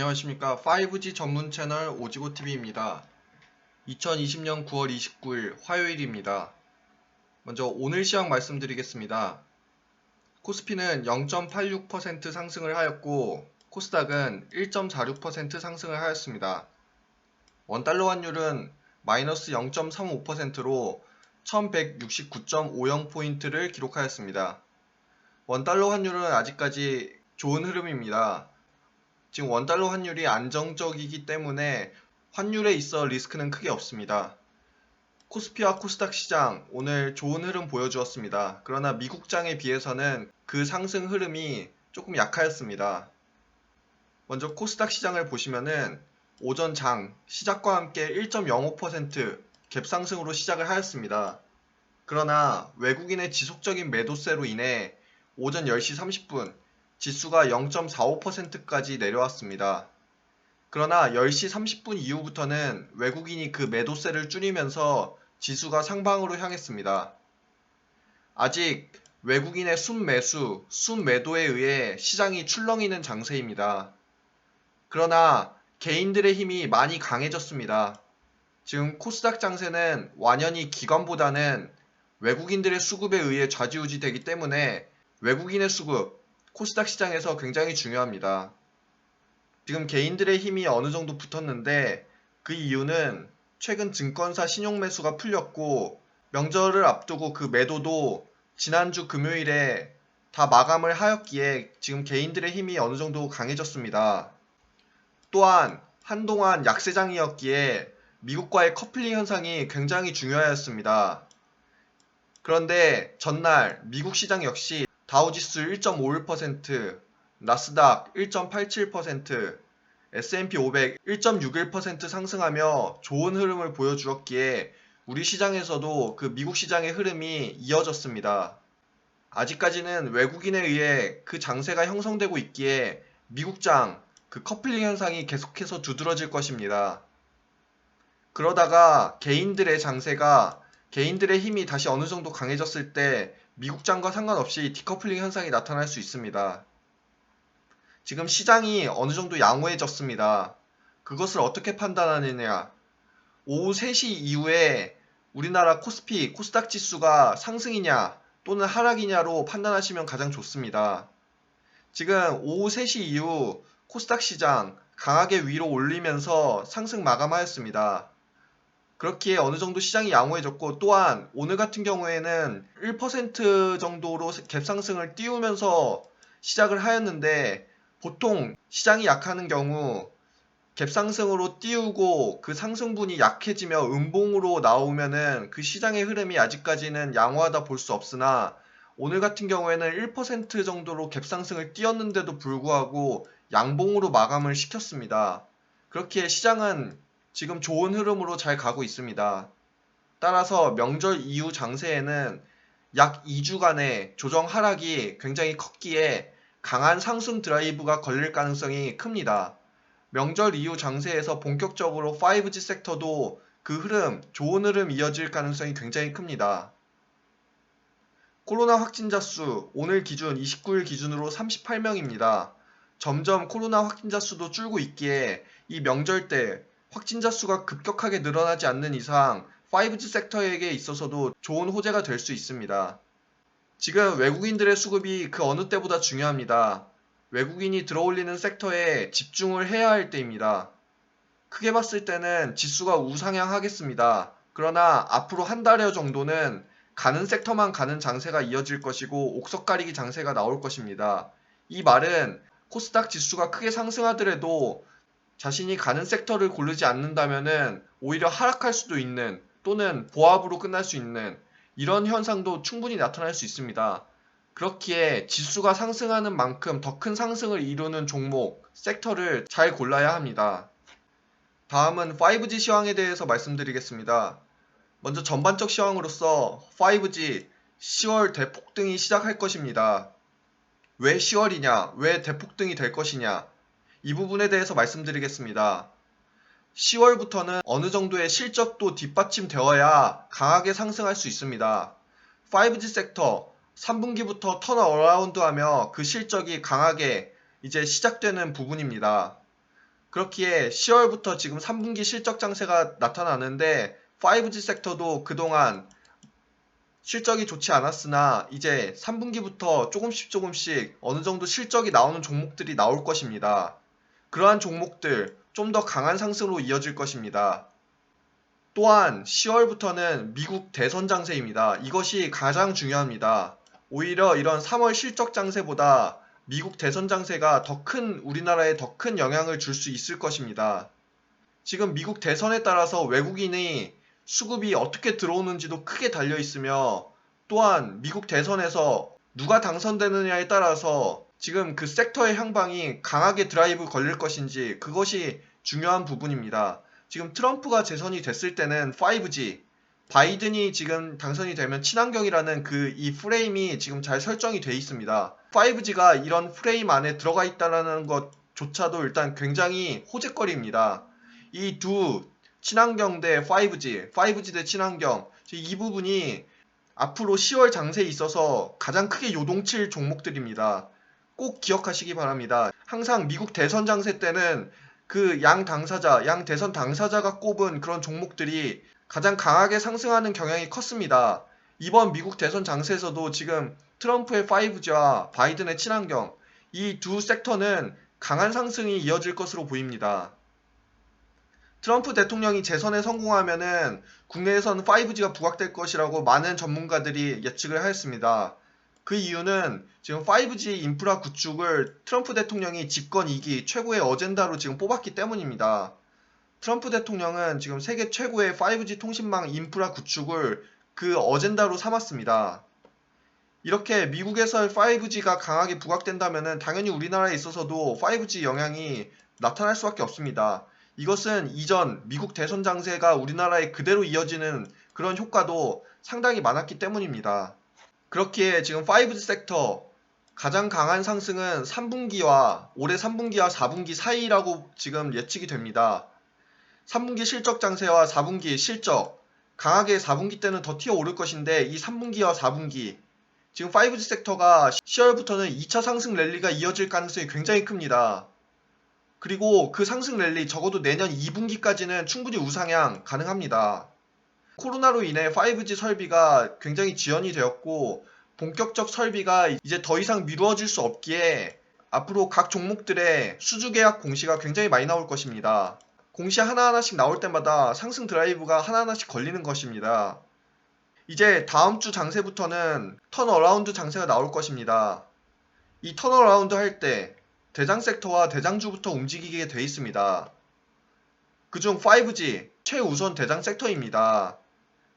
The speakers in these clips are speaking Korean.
안녕하십니까. 5G 전문 채널 오지고TV입니다. 2020년 9월 29일 화요일입니다. 먼저 오늘 시황 말씀드리겠습니다. 코스피는 0.86% 상승을 하였고 코스닥은 1.46% 상승을 하였습니다. 원달러 환율은 마이너스 0.35%로 1169.50포인트를 기록하였습니다. 원달러 환율은 아직까지 좋은 흐름입니다. 지금 원달러 환율이 안정적이기 때문에 환율에 있어 리스크는 크게 없습니다. 코스피와 코스닥 시장 오늘 좋은 흐름 보여주었습니다. 그러나 미국장에 비해서는 그 상승 흐름이 조금 약하였습니다. 먼저 코스닥 시장을 보시면은 오전 장 시작과 함께 1.05% 갭상승으로 시작을 하였습니다. 그러나 외국인의 지속적인 매도세로 인해 오전 10시 30분 지수가 0.45%까지 내려왔습니다. 그러나 10시 30분 이후부터는 외국인이 그 매도세를 줄이면서 지수가 상방으로 향했습니다. 아직 외국인의 순매수, 순매도에 의해 시장이 출렁이는 장세입니다. 그러나 개인들의 힘이 많이 강해졌습니다. 지금 코스닥 장세는 완연히 기관보다는 외국인들의 수급에 의해 좌지우지되기 때문에 외국인의 수급, 코스닥 시장에서 굉장히 중요합니다. 지금 개인들의 힘이 어느 정도 붙었는데 그 이유는 최근 증권사 신용 매수가 풀렸고 명절을 앞두고 그 매도도 지난주 금요일에 다 마감을 하였기에 지금 개인들의 힘이 어느 정도 강해졌습니다. 또한 한동안 약세장이었기에 미국과의 커플링 현상이 굉장히 중요하였습니다. 그런데 전날 미국 시장 역시 다우지수 1.51%, 나스닥 1.87%, S&P 500 1.61% 상승하며 좋은 흐름을 보여주었기에 우리 시장에서도 그 미국 시장의 흐름이 이어졌습니다. 아직까지는 외국인에 의해 그 장세가 형성되고 있기에 미국장 그 커플링 현상이 계속해서 두드러질 것입니다. 그러다가 개인들의 장세가 개인들의 힘이 다시 어느 정도 강해졌을 때 미국장과 상관없이 디커플링 현상이 나타날 수 있습니다. 지금 시장이 어느 정도 양호해졌습니다. 그것을 어떻게 판단하느냐? 오후 3시 이후에 우리나라 코스피, 코스닥 지수가 상승이냐 또는 하락이냐로 판단하시면 가장 좋습니다. 지금 오후 3시 이후 코스닥 시장 강하게 위로 올리면서 상승 마감하였습니다. 그렇기에 어느 정도 시장이 양호해졌고 또한 오늘 같은 경우에는 1% 정도로 갭상승을 띄우면서 시작을 하였는데 보통 시장이 약하는 경우 갭상승으로 띄우고 그 상승분이 약해지며 음봉으로 나오면은 그 시장의 흐름이 아직까지는 양호하다 볼 수 없으나 오늘 같은 경우에는 1% 정도로 갭상승을 띄웠는데도 불구하고 양봉으로 마감을 시켰습니다. 그렇기에 시장은 지금 좋은 흐름으로 잘 가고 있습니다. 따라서 명절 이후 장세에는 약 2주간의 조정 하락이 굉장히 컸기에 강한 상승 드라이브가 걸릴 가능성이 큽니다. 명절 이후 장세에서 본격적으로 5G 섹터도 그 흐름, 좋은 흐름 이어질 가능성이 굉장히 큽니다. 코로나 확진자 수 오늘 기준 29일 기준으로 38명입니다. 점점 코로나 확진자 수도 줄고 있기에 이 명절 때 확진자 수가 급격하게 늘어나지 않는 이상 5G 섹터에게 있어서도 좋은 호재가 될 수 있습니다. 지금 외국인들의 수급이 그 어느 때보다 중요합니다. 외국인이 들어올리는 섹터에 집중을 해야 할 때입니다. 크게 봤을 때는 지수가 우상향하겠습니다. 그러나 앞으로 한 달여 정도는 가는 섹터만 가는 장세가 이어질 것이고 옥석 가리기 장세가 나올 것입니다. 이 말은 코스닥 지수가 크게 상승하더라도 자신이 가는 섹터를 고르지 않는다면은 오히려 하락할 수도 있는 또는 보합으로 끝날 수 있는 이런 현상도 충분히 나타날 수 있습니다. 그렇기에 지수가 상승하는 만큼 더 큰 상승을 이루는 종목, 섹터를 잘 골라야 합니다. 다음은 5G 시황에 대해서 말씀드리겠습니다. 먼저 전반적 시황으로서 5G 10월 대폭등이 시작할 것입니다. 왜 10월이냐? 왜 대폭등이 될 것이냐? 이 부분에 대해서 말씀드리겠습니다. 10월부터는 어느 정도의 실적도 뒷받침되어야 강하게 상승할 수 있습니다. 5G 섹터 3분기부터 턴어라운드 하며 그 실적이 강하게 이제 시작되는 부분입니다. 그렇기에 10월부터 지금 3분기 실적 장세가 나타나는데 5G 섹터도 그동안 실적이 좋지 않았으나 이제 3분기부터 조금씩 어느 정도 실적이 나오는 종목들이 나올 것입니다. 그러한 종목들 좀 더 강한 상승으로 이어질 것입니다. 또한 10월부터는 미국 대선 장세입니다. 이것이 가장 중요합니다. 오히려 이런 3월 실적 장세보다 미국 대선 장세가 우리나라에 더 큰 영향을 줄 수 있을 것입니다. 지금 미국 대선에 따라서 외국인이 수급이 어떻게 들어오는지도 크게 달려 있으며 또한 미국 대선에서 누가 당선되느냐에 따라서 지금 그 섹터의 향방이 강하게 드라이브 걸릴 것인지 그것이 중요한 부분입니다. 지금 트럼프가 재선이 됐을 때는 5G, 바이든이 지금 당선이 되면 친환경이라는 이 프레임이 지금 잘 설정이 돼 있습니다. 5G가 이런 프레임 안에 들어가 있다는 것조차도 일단 굉장히 호재거리입니다. 이 두 친환경 대 5G, 5G 대 친환경 이 부분이 앞으로 10월 장세에 있어서 가장 크게 요동칠 종목들입니다. 꼭 기억하시기 바랍니다. 항상 미국 대선 장세 때는 그 양 대선 당사자가 꼽은 그런 종목들이 가장 강하게 상승하는 경향이 컸습니다. 이번 미국 대선 장세에서도 지금 트럼프의 5G와 바이든의 친환경 이 두 섹터는 강한 상승이 이어질 것으로 보입니다. 트럼프 대통령이 재선에 성공하면은 국내에선 5G가 부각될 것이라고 많은 전문가들이 예측을 하였습니다. 그 이유는 지금 5G 인프라 구축을 트럼프 대통령이 집권 2기 최고의 어젠다로 지금 뽑았기 때문입니다. 트럼프 대통령은 지금 세계 최고의 5G 통신망 인프라 구축을 그 어젠다로 삼았습니다. 이렇게 미국에서 5G가 강하게 부각된다면 당연히 우리나라에 있어서도 5G 영향이 나타날 수밖에 없습니다. 이것은 이전 미국 대선 장세가 우리나라에 그대로 이어지는 그런 효과도 상당히 많았기 때문입니다. 그렇기에 지금 5G 섹터 가장 강한 상승은 올해 3분기와 4분기 사이라고 지금 예측이 됩니다. 3분기 실적 장세와 4분기 실적 강하게 4분기 때는 더 튀어오를 것인데 이 3분기와 4분기 지금 5G 섹터가 10월부터는 2차 상승 랠리가 이어질 가능성이 굉장히 큽니다. 그리고 그 상승 랠리 적어도 내년 2분기까지는 충분히 우상향 가능합니다. 코로나로 인해 5G 설비가 굉장히 지연이 되었고 본격적 설비가 이제 더 이상 미루어질 수 없기에 앞으로 각 종목들의 수주 계약 공시가 굉장히 많이 나올 것입니다. 공시 하나하나씩 나올 때마다 상승 드라이브가 하나하나씩 걸리는 것입니다. 이제 다음 주 장세부터는 턴어라운드 장세가 나올 것입니다. 이 턴어라운드 할 때 대장 섹터와 대장주부터 움직이게 돼 있습니다. 그중 5G 최우선 대장 섹터입니다.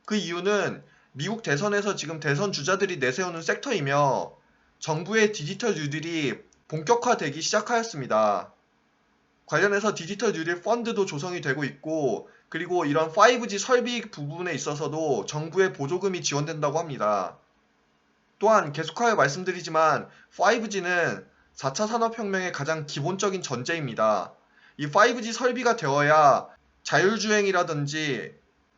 그 이유는 미국 대선에서 지금 대선 주자들이 내세우는 섹터이며 정부의 디지털 뉴딜이 본격화되기 시작하였습니다. 관련해서 디지털 뉴딜 펀드도 조성이 되고 있고 그리고 이런 5G 설비 부분에 있어서도 정부의 보조금이 지원된다고 합니다. 또한 계속하여 말씀드리지만 5G는 4차 산업혁명의 가장 기본적인 전제입니다. 이 5G 설비가 되어야 자율주행이라든지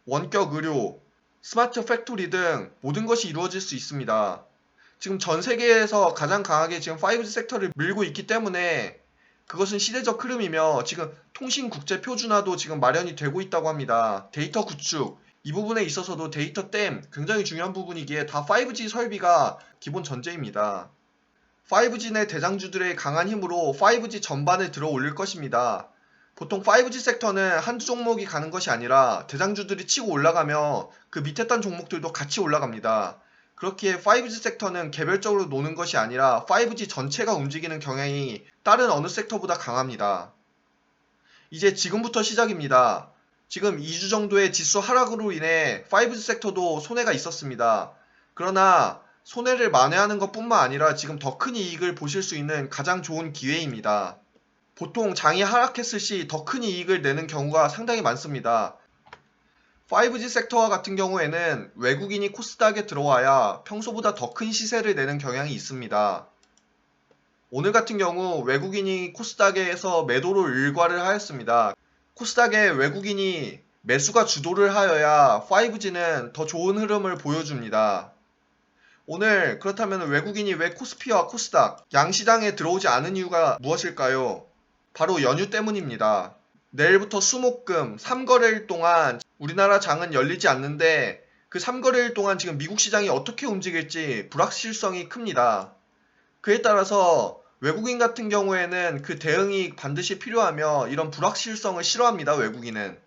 원격 의료, 스마트 팩토리 등 모든 것이 이루어질 수 있습니다. 지금 전 세계에서 가장 강하게 지금 5G 섹터를 밀고 있기 때문에 그것은 시대적 흐름이며 지금 통신 국제 표준화도 지금 마련이 되고 있다고 합니다. 데이터 구축, 이 부분에 있어서도 데이터 댐 굉장히 중요한 부분이기에 다 5G 설비가 기본 전제입니다. 5G 내 대장주들의 강한 힘으로 5G 전반을 들어 올릴 것입니다. 보통 5G 섹터는 한두 종목이 가는 것이 아니라 대장주들이 치고 올라가며 그 밑에 단 종목들도 같이 올라갑니다. 그렇기에 5G 섹터는 개별적으로 노는 것이 아니라 5G 전체가 움직이는 경향이 다른 어느 섹터보다 강합니다. 이제 지금부터 시작입니다. 지금 2주 정도의 지수 하락으로 인해 5G 섹터도 손해가 있었습니다. 그러나 손해를 만회하는 것뿐만 아니라 지금 더 큰 이익을 보실 수 있는 가장 좋은 기회입니다. 보통 장이 하락했을 시 더 큰 이익을 내는 경우가 상당히 많습니다. 5G 섹터와 같은 경우에는 외국인이 코스닥에 들어와야 평소보다 더 큰 시세를 내는 경향이 있습니다. 오늘 같은 경우 외국인이 코스닥에서 매도로 일과를 하였습니다. 코스닥에 외국인이 매수가 주도를 하여야 5G는 더 좋은 흐름을 보여줍니다. 오늘 그렇다면 외국인이 왜 코스피와 코스닥 양시장에 들어오지 않은 이유가 무엇일까요? 바로 연휴 때문입니다. 내일부터 수목금 3거래일 동안 우리나라 장은 열리지 않는데 그 3거래일 동안 지금 미국 시장이 어떻게 움직일지 불확실성이 큽니다. 그에 따라서 외국인 같은 경우에는 그 대응이 반드시 필요하며 이런 불확실성을 싫어합니다, 외국인은.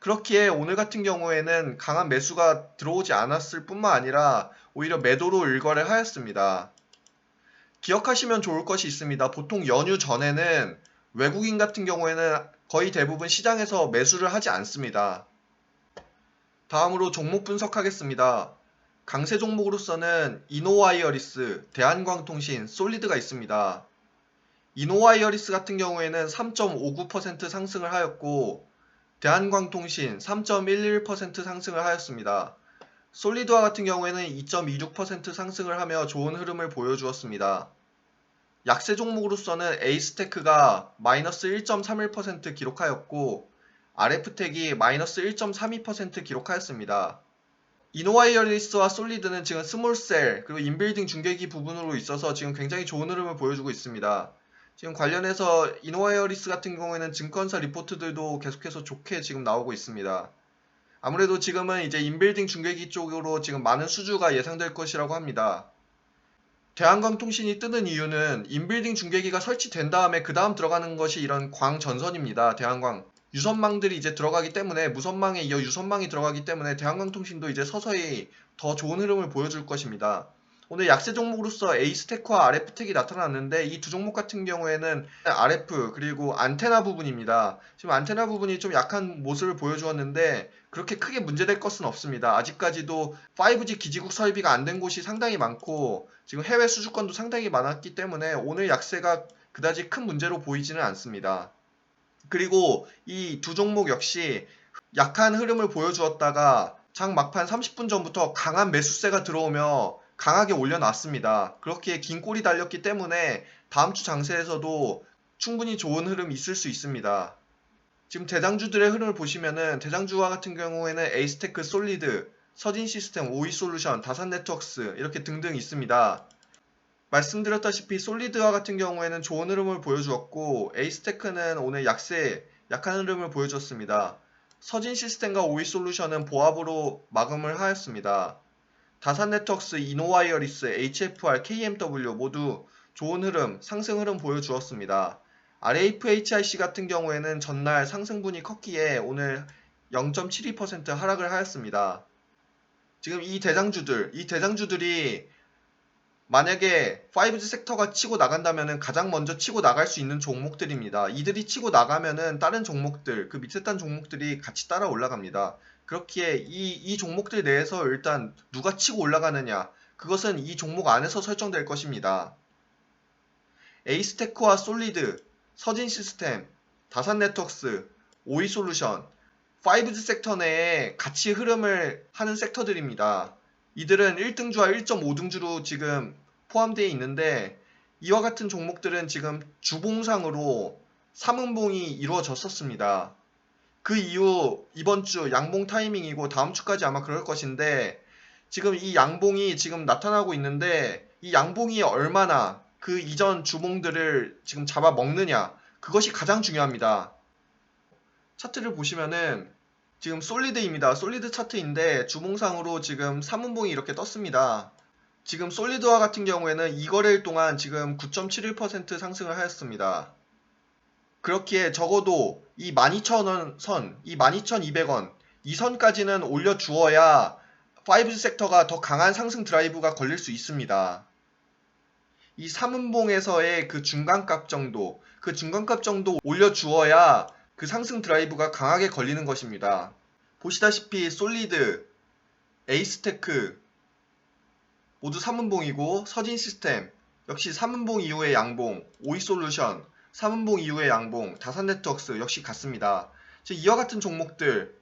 그렇기에 오늘 같은 경우에는 강한 매수가 들어오지 않았을 뿐만 아니라 오히려 매도로 일거래하였습니다. 기억하시면 좋을 것이 있습니다. 보통 연휴 전에는 외국인 같은 경우에는 거의 대부분 시장에서 매수를 하지 않습니다. 다음으로 종목 분석하겠습니다. 강세 종목으로서는 이노와이어리스, 대한광통신, 솔리드가 있습니다. 이노와이어리스 같은 경우에는 3.59% 상승을 하였고 대한광통신 3.11% 상승을 하였습니다. 솔리드와 같은 경우에는 2.26% 상승을 하며 좋은 흐름을 보여주었습니다. 약세 종목으로서는 에이스테크가 마이너스 1.31% 기록하였고 RF텍이 마이너스 1.32% 기록하였습니다. 이노와이어리스와 솔리드는 지금 스몰셀 그리고 인빌딩 중계기 부분으로 있어서 지금 굉장히 좋은 흐름을 보여주고 있습니다. 지금 관련해서 이노와이어리스 같은 경우에는 증권사 리포트들도 계속해서 좋게 지금 나오고 있습니다. 아무래도 지금은 이제 인빌딩 중계기 쪽으로 지금 많은 수주가 예상될 것이라고 합니다. 대한광통신이 뜨는 이유는 인빌딩 중계기가 설치된 다음에 그 다음 들어가는 것이 이런 광전선입니다. 대한광. 유선망들이 이제 들어가기 때문에 무선망에 이어 유선망이 들어가기 때문에 대한광통신도 이제 서서히 더 좋은 흐름을 보여줄 것입니다. 오늘 약세 종목으로서 에이스테크와 RF텍이 나타났는데 이 두 종목 같은 경우에는 RF 그리고 안테나 부분입니다. 지금 안테나 부분이 좀 약한 모습을 보여주었는데 그렇게 크게 문제될 것은 없습니다. 아직까지도 5G 기지국 설비가 안 된 곳이 상당히 많고 지금 해외 수주권도 상당히 많았기 때문에 오늘 약세가 그다지 큰 문제로 보이지는 않습니다. 그리고 이 두 종목 역시 약한 흐름을 보여주었다가 장 막판 30분 전부터 강한 매수세가 들어오며 강하게 올려놨습니다. 그렇기에 긴 꼬리 달렸기 때문에 다음 주 장세에서도 충분히 좋은 흐름이 있을 수 있습니다. 지금 대장주들의 흐름을 보시면은 대장주와 같은 경우에는 에이스테크, 솔리드, 서진시스템, 오이솔루션, 다산네트워크스 이렇게 등등 있습니다. 말씀드렸다시피 솔리드와 같은 경우에는 좋은 흐름을 보여주었고 에이스테크는 오늘 약한 흐름을 보여줬습니다. 서진시스템과 오이솔루션은 보합으로 마감을 하였습니다. 다산네트워크스, 이노와이어리스, HFR, KMW 모두 좋은 흐름, 상승 흐름 보여주었습니다. RFHIC 같은 경우에는 전날 상승분이 컸기에 오늘 0.72% 하락을 하였습니다. 지금 이 대장주들이 만약에 5G 섹터가 치고 나간다면은 가장 먼저 치고 나갈 수 있는 종목들입니다. 이들이 치고 나가면은 다른 종목들, 그 밑에 단 종목들이 같이 따라 올라갑니다. 그렇기에 이 종목들 내에서 일단 누가 치고 올라가느냐, 그것은 이 종목 안에서 설정될 것입니다. 에이스테크와 솔리드, 서진시스템, 다산네트워크스, 오이솔루션, 5G 섹터 내에 같이 흐름을 하는 섹터들입니다. 이들은 1등주와 1.5등주로 지금 포함되어 있는데 이와 같은 종목들은 지금 주봉상으로 3음봉이 이루어졌었습니다. 그 이후 이번 주 양봉 타이밍이고 다음 주까지 아마 그럴 것인데 지금 이 양봉이 지금 나타나고 있는데 이 양봉이 얼마나 그 이전 주봉들을 지금 잡아먹느냐 그것이 가장 중요합니다. 차트를 보시면은 지금 솔리드입니다. 솔리드 차트인데 주봉상으로 지금 3음봉이 이렇게 떴습니다. 지금 솔리드와 같은 경우에는 2거래일 동안 지금 9.71% 상승을 하였습니다. 그렇기에 적어도 이 12,000원 선, 이 12,200원 이 선까지는 올려주어야 5G 섹터가 더 강한 상승 드라이브가 걸릴 수 있습니다. 이 3음봉에서의 그 중간값 정도, 그 중간값 정도 올려주어야 그 상승 드라이브가 강하게 걸리는 것입니다. 보시다시피 솔리드, 에이스테크 모두 3음봉이고 서진시스템 역시 3음봉 이후의 양봉, 오이솔루션 3음봉 이후의 양봉, 다산네트워크스 역시 같습니다. 이와 같은 종목들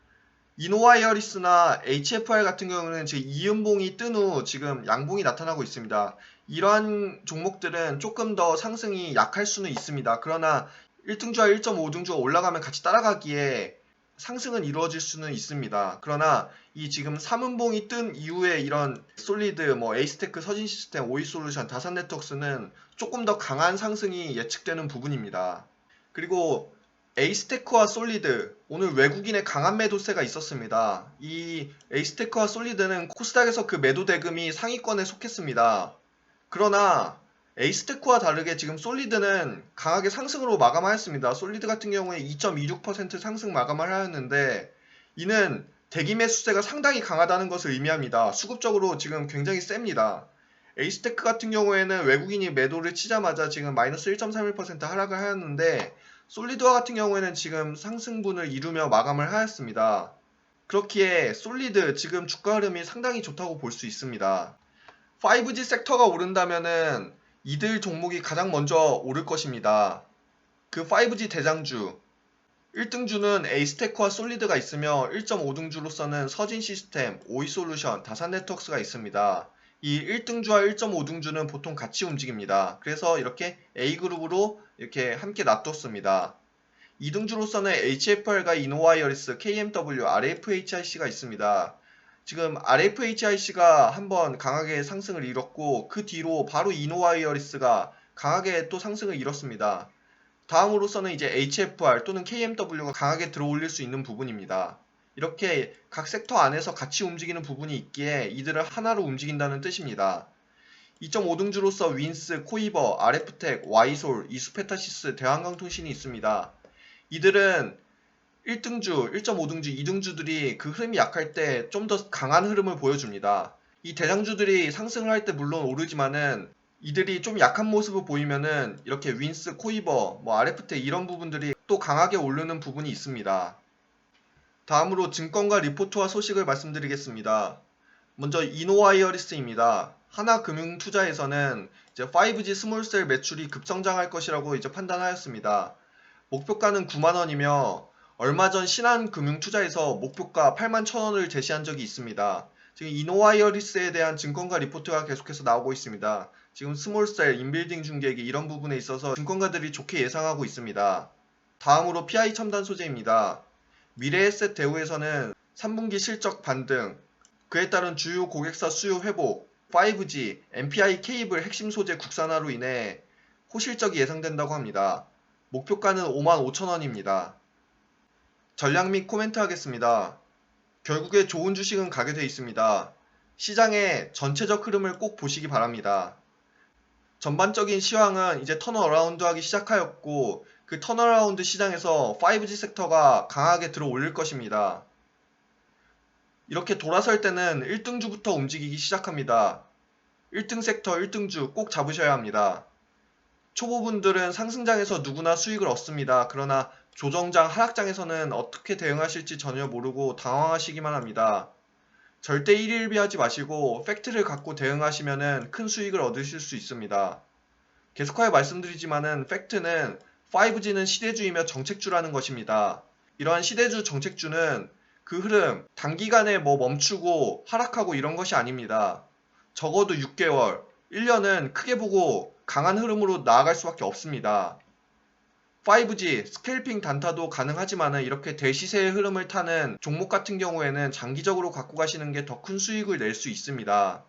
이노와이어리스나 HFR 같은 경우는 지금 2음봉이 뜬 후 지금 양봉이 나타나고 있습니다. 이러한 종목들은 조금 더 상승이 약할 수는 있습니다. 그러나 1등주와 1.5등주가 올라가면 같이 따라가기에 상승은 이루어질 수는 있습니다. 그러나 이 지금 3음봉이 뜬 이후에 이런 솔리드, 에이스테크, 서진시스템, 오이솔루션, 다산네트워크스는 조금 더 강한 상승이 예측되는 부분입니다. 그리고 에이스테크와 솔리드, 오늘 외국인의 강한 매도세가 있었습니다. 이 에이스테크와 솔리드는 코스닥에서 그 매도 대금이 상위권에 속했습니다. 그러나 에이스테크와 다르게 지금 솔리드는 강하게 상승으로 마감하였습니다. 솔리드 같은 경우에 2.26% 상승 마감을 하였는데 이는 대기 매수세가 상당히 강하다는 것을 의미합니다. 수급적으로 지금 굉장히 셉니다. 에이스테크 같은 경우에는 외국인이 매도를 치자마자 지금 마이너스 1.31% 하락을 하였는데 솔리드와 같은 경우에는 지금 상승분을 이루며 마감을 하였습니다. 그렇기에 솔리드 지금 주가 흐름이 상당히 좋다고 볼 수 있습니다. 5G 섹터가 오른다면은 이들 종목이 가장 먼저 오를 것입니다. 그 5G 대장주 1등주는 에이스테크와 솔리드가 있으며 1.5등주로서는 서진 시스템, 오이솔루션, 다산네트워크스가 있습니다. 이 1등주와 1.5등주는 보통 같이 움직입니다. 그래서 이렇게 A그룹으로 이렇게 함께 놔뒀습니다. 2등주로서는 HFR과 이노와이어리스, KMW, RFHIC가 있습니다. 지금 RFHIC가 한번 강하게 상승을 이뤘고 그 뒤로 바로 이노와이어리스가 강하게 또 상승을 이뤘습니다. 다음으로서는 이제 HFR 또는 KMW가 강하게 들어올릴 수 있는 부분입니다. 이렇게 각 섹터 안에서 같이 움직이는 부분이 있기에 이들을 하나로 움직인다는 뜻입니다. 2.5등주로서 윈스, 코이버, RF텍, 와이솔, 이수페타시스, 대한강통신이 있습니다. 이들은 1등주, 1.5등주, 2등주들이 그 흐름이 약할 때 좀 더 강한 흐름을 보여줍니다. 이 대장주들이 상승을 할 때 물론 오르지만은 이들이 좀 약한 모습을 보이면은 이렇게 윈스, 코이버, RF텍 이런 부분들이 또 강하게 오르는 부분이 있습니다. 다음으로 증권가 리포트와 소식을 말씀드리겠습니다. 먼저 이노와이어리스입니다. 하나금융투자에서는 이제 5G 스몰셀 매출이 급성장할 것이라고 이제 판단하였습니다. 목표가는 9만원이며 얼마 전 신한금융투자에서 목표가 8만 1,000원을 제시한 적이 있습니다. 지금 이노와이어리스에 대한 증권가 리포트가 계속해서 나오고 있습니다. 지금 스몰셀, 인빌딩 중개기 이런 부분에 있어서 증권가들이 좋게 예상하고 있습니다. 다음으로 PI 첨단 소재입니다. 미래에셋 대우에서는 3분기 실적 반등, 그에 따른 주요 고객사 수요 회복, 5G, MPI 케이블 핵심 소재 국산화로 인해 호실적이 예상된다고 합니다. 목표가는 55,000원입니다. 전략 및 코멘트 하겠습니다. 결국에 좋은 주식은 가게 돼 있습니다. 시장의 전체적 흐름을 꼭 보시기 바랍니다. 전반적인 시황은 이제 턴어라운드 하기 시작하였고 그 턴어라운드 시장에서 5G 섹터가 강하게 들어 올릴 것입니다. 이렇게 돌아설 때는 1등주부터 움직이기 시작합니다. 1등 섹터 1등주 꼭 잡으셔야 합니다. 초보분들은 상승장에서 누구나 수익을 얻습니다. 그러나 조정장, 하락장에서는 어떻게 대응하실지 전혀 모르고 당황하시기만 합니다. 절대 일일비하지 마시고 팩트를 갖고 대응하시면 큰 수익을 얻으실 수 있습니다. 계속하여 말씀드리지만은 팩트는 5G는 시대주이며 정책주라는 것입니다. 이러한 시대주 정책주는 그 흐름 단기간에 멈추고 하락하고 이런 것이 아닙니다. 적어도 6개월, 1년은 크게 보고 강한 흐름으로 나아갈 수밖에 없습니다. 5G, 스캘핑 단타도 가능하지만 이렇게 대시세의 흐름을 타는 종목 같은 경우에는 장기적으로 갖고 가시는 게 더 큰 수익을 낼 수 있습니다.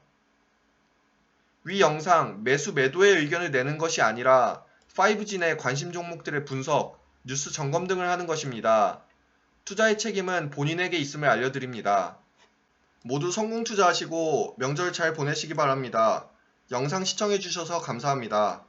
위 영상 매수 매도의 의견을 내는 것이 아니라 5G 내 관심 종목들의 분석, 뉴스 점검 등을 하는 것입니다. 투자의 책임은 본인에게 있음을 알려드립니다. 모두 성공 투자하시고 명절 잘 보내시기 바랍니다. 영상 시청해주셔서 감사합니다.